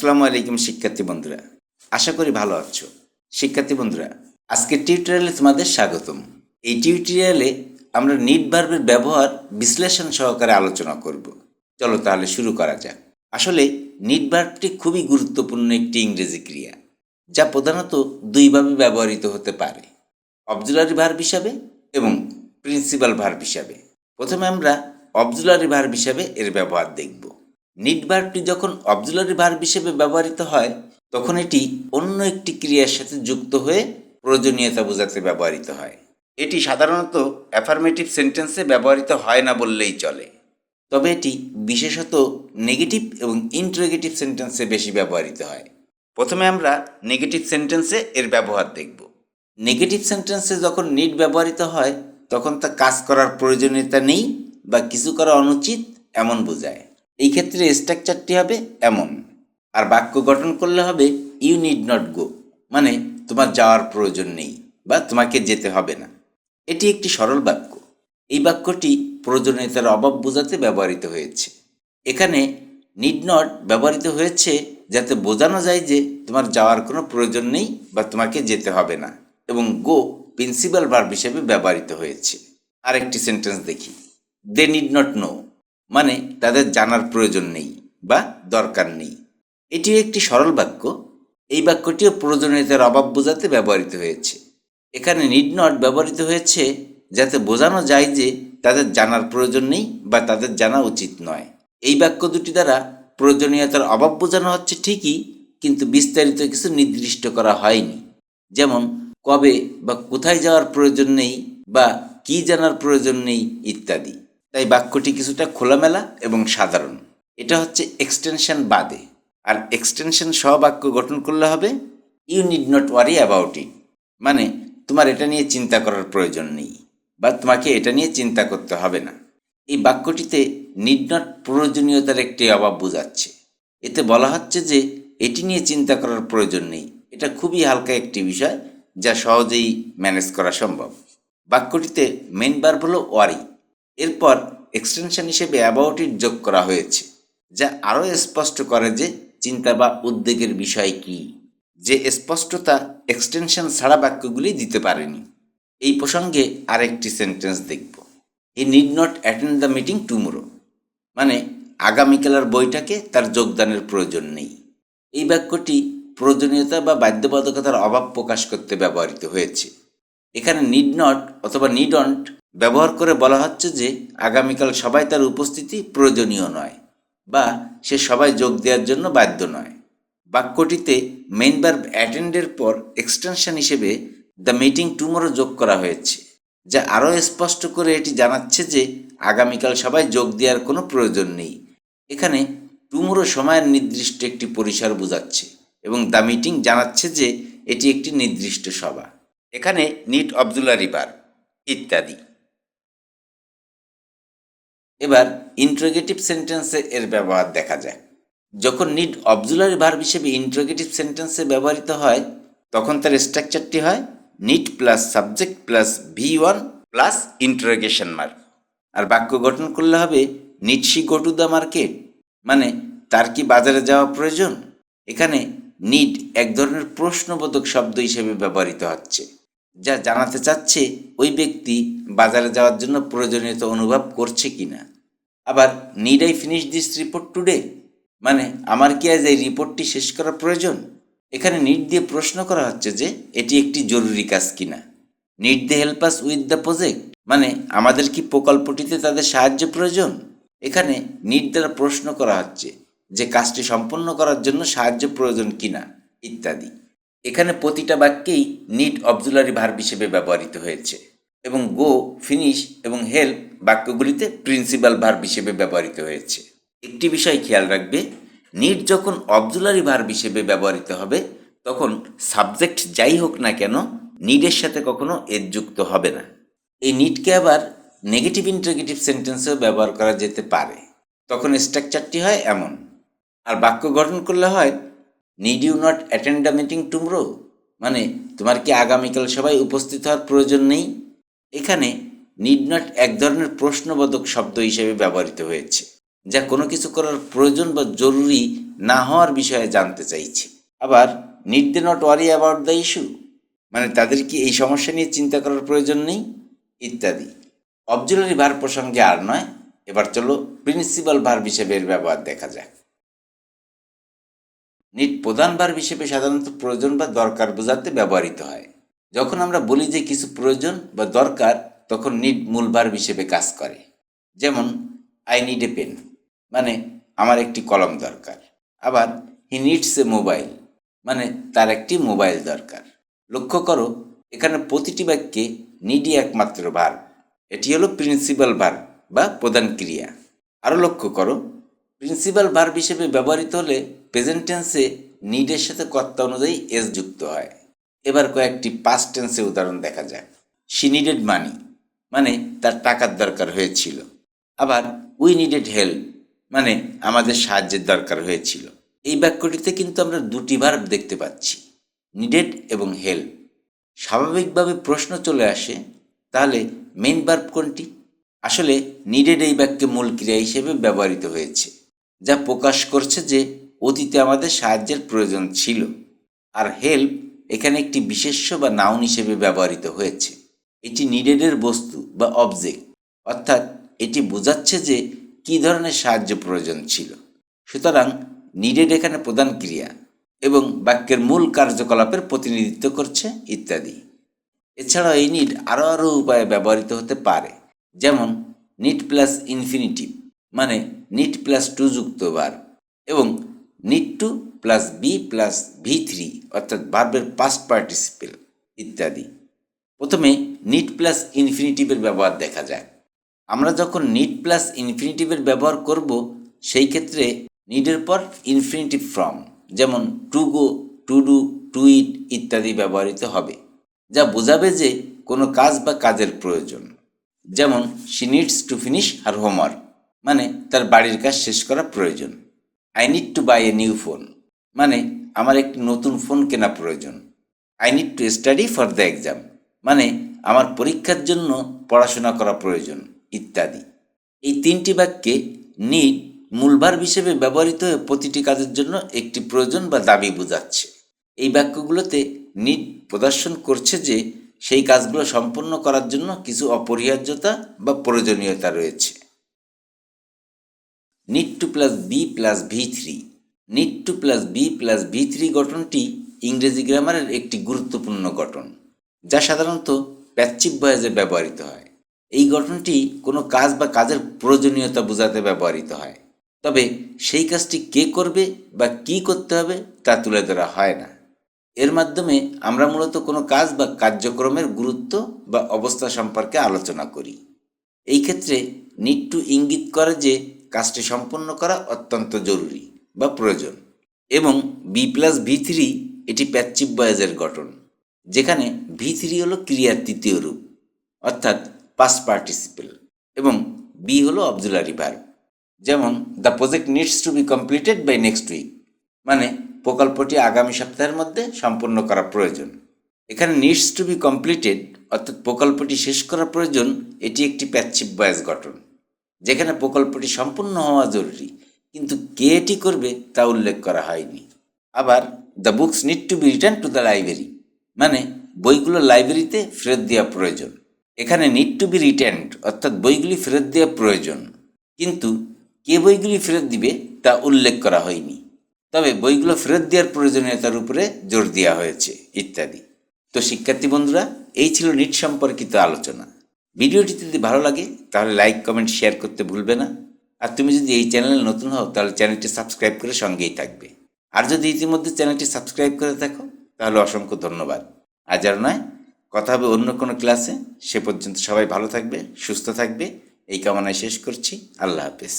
আসসালামু আলাইকুম শিক্ষার্থী বন্ধুরা, আশা করি ভালো আছো। শিক্ষার্থী বন্ধুরা, আজকের টিউটোরিয়ালে তোমাদের স্বাগতম। এই টিউটোরিয়ালে আমরা নিড ভার্বের ব্যবহার বিশ্লেষণ সহকারে আলোচনা করব। চলো তাহলে শুরু করা যাক। আসলে নিড ভার্বটি খুবই গুরুত্বপূর্ণ একটি ইংরেজি ক্রিয়া, যা প্রধানত দুইভাবে ব্যবহৃত হতে পারে, অবজুলারি ভার্ব হিসাবে এবং প্রিন্সিপাল ভার্ব হিসাবে। প্রথমে আমরা অবজুলারি ভার্ব হিসাবে এর ব্যবহার দেখব। নিড ভার্বটি যখন অবজুলারি ভার্ব হিসেবে ব্যবহৃত হয় তখন এটি অন্য একটি ক্রিয়ার সাথে যুক্ত হয়ে প্রয়োজনীয়তা বোঝাতে ব্যবহৃত হয়। এটি সাধারণত অ্যাফার্মেটিভ সেন্টেন্সে ব্যবহৃত হয় না বললেই চলে, তবে এটি বিশেষত নেগেটিভ এবং ইন্টারোগেটিভ সেন্টেন্সে বেশি ব্যবহৃত হয়। প্রথমে আমরা নেগেটিভ সেন্টেন্সে এর ব্যবহার দেখব। নেগেটিভ সেন্টেন্সে যখন নিড ব্যবহৃত হয় তখন তা কাজ করার প্রয়োজনীয়তা নেই বা কিছু করা অনুচিত এমন বোঝায়। এই ক্ষেত্রে স্ট্রাকচারটি হবে এমন, আর বাক্য গঠন করলে হবে ইউ নিড নট গো, মানে তোমার যাওয়ার প্রয়োজন নেই বা তোমাকে যেতে হবে না। এটি একটি সরল বাক্য। এই বাক্যটি প্রয়োজনীয়তার অভাব বোঝাতে ব্যবহৃত হয়েছে। এখানে নিড নট ব্যবহৃত হয়েছে যাতে বোঝানো যায় যে তোমার যাওয়ার কোনো প্রয়োজন নেই বা তোমাকে যেতে হবে না, এবং গো প্রিন্সিপাল ভার্ব হিসেবে ব্যবহৃত হয়েছে। আরেকটি সেন্টেন্স দেখি। দে নিড নট নো, মানে তাদের জানার প্রয়োজন নেই বা দরকার নেই। এটিও একটি সরল বাক্য। এই বাক্যটিও প্রয়োজনীয়তার অভাব বোঝাতে ব্যবহৃত হয়েছে। এখানে নিড নট ব্যবহৃত হয়েছে যাতে বোঝানো যায় যে তাদের জানার প্রয়োজন নেই বা তাদের জানা উচিত নয়। এই বাক্য দুটি দ্বারা প্রয়োজনীয়তার অভাব বোঝানো হচ্ছে ঠিকই, কিন্তু বিস্তারিত কিছু নির্দিষ্ট করা হয়নি, যেমন কবে বা কোথায় যাওয়ার প্রয়োজন নেই বা কী জানার প্রয়োজন নেই ইত্যাদি। তাই বাক্যটি কিছুটা খোলামেলা এবং সাধারণ। এটা হচ্ছে এক্সটেনশন বাদে। আর এক্সটেনশন সহ বাক্য গঠন করলে হবে you need not worry about it, মানে তোমার এটা নিয়ে চিন্তা করার প্রয়োজন নেই বা তোমাকে এটা নিয়ে চিন্তা করতে হবে না। এই বাক্যটিতে নিড নট প্রয়োজনীয়তার একটি অভাব বোঝাচ্ছে। এতে বলা হচ্ছে যে এটি নিয়ে চিন্তা করার প্রয়োজন নেই, এটা খুবই হালকা একটি বিষয় যা সহজেই ম্যানেজ করা সম্ভব। বাক্যটিতে মেন ভার্ব হলো ওয়ারি, এরপর এক্সটেনশন হিসেবে অ্যাবাউট ইট যোগ করা হয়েছে, যা আরও স্পষ্ট করে যে চিন্তা বা উদ্বেগের বিষয় কী, যে স্পষ্টতা এক্সটেনশন ছাড়া বাক্যগুলি দিতে পারেনি। এই প্রসঙ্গে আরেকটি সেন্টেন্স দেখব। He need not attend the meeting tomorrow, মানে আগামীকালের বৈঠকে তার যোগদানের প্রয়োজন নেই। এই বাক্যটি প্রয়োজনীয়তা বা বাধ্যবাধকতার অভাব প্রকাশ করতে ব্যবহৃত হয়েছে। এখানে নিড নট অথবা নিডন্ট ব্যবহার করে বলা হচ্ছে যে আগামীকাল সবাই তার উপস্থিতি প্রয়োজনীয় নয় বা সে সবাই যোগ দেওয়ার জন্য বাধ্য নয়। বাক্যটিতে মেইন ভার্ব অ্যাটেন্ডের পর এক্সটেনশন হিসেবে দ্য মিটিং টুমোরো যোগ করা হয়েছে, যা আরও স্পষ্ট করে এটি জানাচ্ছে যে আগামীকাল সবাই যোগ দেওয়ার কোনো প্রয়োজন নেই। এখানে টুমোরো সময়ের নির্দিষ্ট একটি পরিসর বোঝাচ্ছে এবং দ্য মিটিং জানাচ্ছে যে এটি একটি নির্দিষ্ট সভা। এখানে নিড অবজুলারি ভার্ব ইত্যাদি। এবার ইন্টারোগেটিভ সেন্টেন্সে এর ব্যবহার দেখা যায়। যখন নিড অবজুলারি ভার্ব হিসেবে ইন্টারোগেটিভ সেন্টেন্সে ব্যবহৃত হয় তখন তার স্ট্রাকচারটি হয় need plus subject plus V1 plus interrogation mark. আর বাক্য গঠন করলে হবে need she go to the market, মানে তার কি বাজারে যাওয়া প্রয়োজন। এখানে নিড এক ধরনের প্রশ্নবোধক শব্দ হিসেবে ব্যবহৃত হচ্ছে, যা জানাতে চাচ্ছে ওই ব্যক্তি বাজারে যাওয়ার জন্য প্রয়োজনীয়তা অনুভব করছে কিনা। আবার need I finish this report today, মানে আমার কি আজ এই রিপোর্টটি শেষ করা প্রয়োজন। এখানে নিড দিয়ে প্রশ্ন করা হচ্ছে যে এটি একটি জরুরি কাজ কিনা। Need they help us with the project, মানে আমাদের কি প্রকল্পটিতে তাদের সাহায্য প্রয়োজন। এখানে নিড দ্বারা প্রশ্ন করা হচ্ছে যে কাজটি সম্পন্ন করার জন্য সাহায্য প্রয়োজন কিনা ইত্যাদি। এখানে প্রতিটা বাক্যেই নিড অবজুলারি ভার্ব হিসেবে ব্যবহৃত হয়েছে এবং গো, ফিনিশ এবং হেল্প বাক্যগুলিতে প্রিন্সিপাল ভার্ব হিসেবে ব্যবহৃত হয়েছে। একটি বিষয় খেয়াল রাখবে, নিড যখন অবজুলারি ভার্ব হিসেবে ব্যবহৃত হবে তখন সাবজেক্ট যাই হোক না কেন নিডের সাথে কখনো এর যুক্ত হবে না। এই নিডকে আবার নেগেটিভ ইন্টারোগেটিভ সেন্টেন্সেও ব্যবহার করা যেতে পারে, তখন স্ট্রাকচারটি হয় এমন। আর বাক্য গঠন করলে হয় need you not attend the meeting tomorrow, মানে তোমার কি আগামীকাল সবাই উপস্থিত হওয়ার প্রয়োজন নেই। এখানে নিড নট এক ধরনের প্রশ্নবোধক শব্দ হিসেবে ব্যবহৃত হয়েছে, যা কোনো কিছু করার প্রয়োজন বা জরুরি না হওয়ার বিষয়ে জানতে চাইছে। আবার need they not worry about the issue, মানে তাদের কি এই সমস্যা নিয়ে চিন্তা করার প্রয়োজন নেই, ইত্যাদি। অবজুলারি ভার্ব প্রসঙ্গে আর নয়, এবার চলো প্রিন্সিপাল ভার্ব হিসেবে এর ব্যবহার দেখা যাক। নিড প্রধান ভার্ব হিসেবে সাধারণত প্রয়োজন বা দরকার বোঝাতে ব্যবহৃত হয়। যখন আমরা বলি যে কিছু প্রয়োজন বা দরকার, তখন নিড মূল ভার্ব হিসেবে কাজ করে। যেমন আই নিড এ পেন, মানে আমার একটি কলম দরকার। আবার হি নিডস এ মোবাইল, মানে তার একটি মোবাইল দরকার। লক্ষ্য করো, এখানে প্রতিটি বাক্যে নিডই একমাত্র ভার্ব। এটি হলো প্রিন্সিপাল ভার্ব বা প্রধান ক্রিয়া। আরও লক্ষ্য করো, প্রিন্সিপাল ভার্ব হিসেবে ব্যবহৃত হলে প্রেজেন্ট টেন্সে নিডের সাথে কর্তা অনুযায়ী এস যুক্ত হয়। এবার কয়েকটি পাস্ট টেন্সে উদাহরণ দেখা যাক। শি নিডেড মানি, মানে তার টাকার দরকার হয়েছিল। আবার উই নিডেড হেল্প, মানে আমাদের সাহায্যের দরকার হয়েছিল। এই বাক্যটিতে কিন্তু আমরা দুটি ভার্ব দেখতে পাচ্ছি, নিডেড এবং হেল্প। স্বাভাবিকভাবে প্রশ্ন চলে আসে, তাহলে মেইন ভার্ব কোনটি? আসলে নিডেড এই বাক্যে মূল ক্রিয়া হিসেবে ব্যবহৃত হয়েছে, যা প্রকাশ করছে যে অতীতে আমাদের সাহায্যের প্রয়োজন ছিল। আর হেল্প এখানে একটি বিশেষ্য বা নাউন হিসেবে ব্যবহৃত হয়েছে। এটি নিডেডের বস্তু বা অবজেক্ট, অর্থাৎ এটি বোঝাচ্ছে যে কী ধরনের সাহায্য প্রয়োজন ছিল। সুতরাং নিডেড এখানে প্রধান ক্রিয়া এবং বাক্যের মূল কার্যকলাপের প্রতিনিধিত্ব করছে, ইত্যাদি। এছাড়াও এই নিড আরও উপায়ে ব্যবহৃত হতে পারে। যেমন নিড প্লাস ইনফিনিটিভ, মানে নিড প্লাস টু যুক্ত ভার্ব, এবং need to plus be plus V3, অর্থাৎ ভার্বের পাস্ট পার্টিসিপেল, ইত্যাদি। প্রথমে নিড প্লাস ইনফিনিটিভের ব্যবহার দেখা যায়। আমরা যখন নিড প্লাস ইনফিনিটিভের ব্যবহার করব, সেই ক্ষেত্রে নিডের পর ইনফিনিটিভ ফর্ম, যেমন to go, to do, to eat ইত্যাদি ব্যবহৃত হবে, যা বোঝাবে যে কোনো কাজ বা কাজের প্রয়োজন। যেমন she needs to finish her homework, মানে তার বাড়ির কাজ শেষ করা প্রয়োজন। I need to buy a new phone, মানে আমার একটি নতুন ফোন কেনা প্রয়োজন। I need to study for the exam, মানে আমার পরীক্ষার জন্য পড়াশোনা করা প্রয়োজন, ইত্যাদি। এই তিনটি বাক্যে নিড মূল ভার্ব হিসেবে ব্যবহৃত হয়ে প্রতিটি কাজের জন্য একটি প্রয়োজন বা দাবি বোঝাচ্ছে। এই বাক্যগুলোতে নিড প্রদর্শন করছে যে সেই কাজগুলো সম্পন্ন করার জন্য কিছু অপরিহার্যতা বা প্রয়োজনীয়তা রয়েছে। Need to plus be plus V3, need to plus be plus V3 গঠনটি ইংরেজি গ্রামারের একটি গুরুত্বপূর্ণ গঠন, যা সাধারণত প্যাসিভ ভয়েসে ব্যবহৃত হয়। এই গঠনটি কোনো কাজ বা কাজের প্রয়োজনীয়তা বোঝাতে ব্যবহৃত হয়, তবে সেই কাজটি কে করবে বা কী করতে হবে তা তুলে ধরা হয় না। এর মাধ্যমে আমরা মূলত কোনো কাজ বা কার্যক্রমের গুরুত্ব বা অবস্থা সম্পর্কে আলোচনা করি। এই ক্ষেত্রে নিড টু ইঙ্গিত করে যে কাজটি সম্পন্ন করা অত্যন্ত জরুরি বা প্রয়োজন, এবং বি প্লাস V3 এটি প্যাসিভ ভয়েসের গঠন, যেখানে V3 হলো ক্রিয়ার তৃতীয় রূপ, অর্থাৎ পাস্ট পার্টিসিপেল, এবং বি হলো অবজুলারি ভার্ব। যেমন the project needs to be completed by next week, মানে প্রকল্পটি আগামী সপ্তাহের মধ্যে সম্পন্ন করা প্রয়োজন। এখানে নিডস টু বি কমপ্লিটেড, অর্থাৎ প্রকল্পটি শেষ করা প্রয়োজন, এটি একটি প্যাসিভ ভয়েস গঠন, যেখানে প্রকল্পটি সম্পূর্ণ হওয়া জরুরি, কিন্তু কে এটি করবে তা উল্লেখ করা হয়নি। আবার the books need to be return to the library, মানে বইগুলো লাইব্রেরিতে ফেরত দেওয়া প্রয়োজন। এখানে নিড টু বি রিটার্নড, অর্থাৎ বইগুলি ফেরত দেওয়া প্রয়োজন, কিন্তু কে বইগুলি ফেরত দিবে তা উল্লেখ করা হয়নি, তবে বইগুলো ফেরত দেওয়ার প্রয়োজনীয়তার উপরে জোর দেওয়া হয়েছে, ইত্যাদি। তো শিক্ষার্থী বন্ধুরা, এই ছিল নিড সম্পর্কিত আলোচনা। ভিডিওটি যদি ভালো লাগে তাহলে লাইক, কমেন্ট, শেয়ার করতে ভুলবে না। আর তুমি যদি এই চ্যানেলে নতুন হও তাহলে চ্যানেলটি সাবস্ক্রাইব করে সঙ্গেই থাকবে। আর যদি ইতিমধ্যে চ্যানেলটি সাবস্ক্রাইব করে থাকো তাহলে অসংখ্য ধন্যবাদ। আজ আর নয়, কথা হবে অন্য কোনো ক্লাসে। সে পর্যন্ত সবাই ভালো থাকবে, সুস্থ থাকবে, এই কামনায় শেষ করছি। আল্লাহ হাফেজ।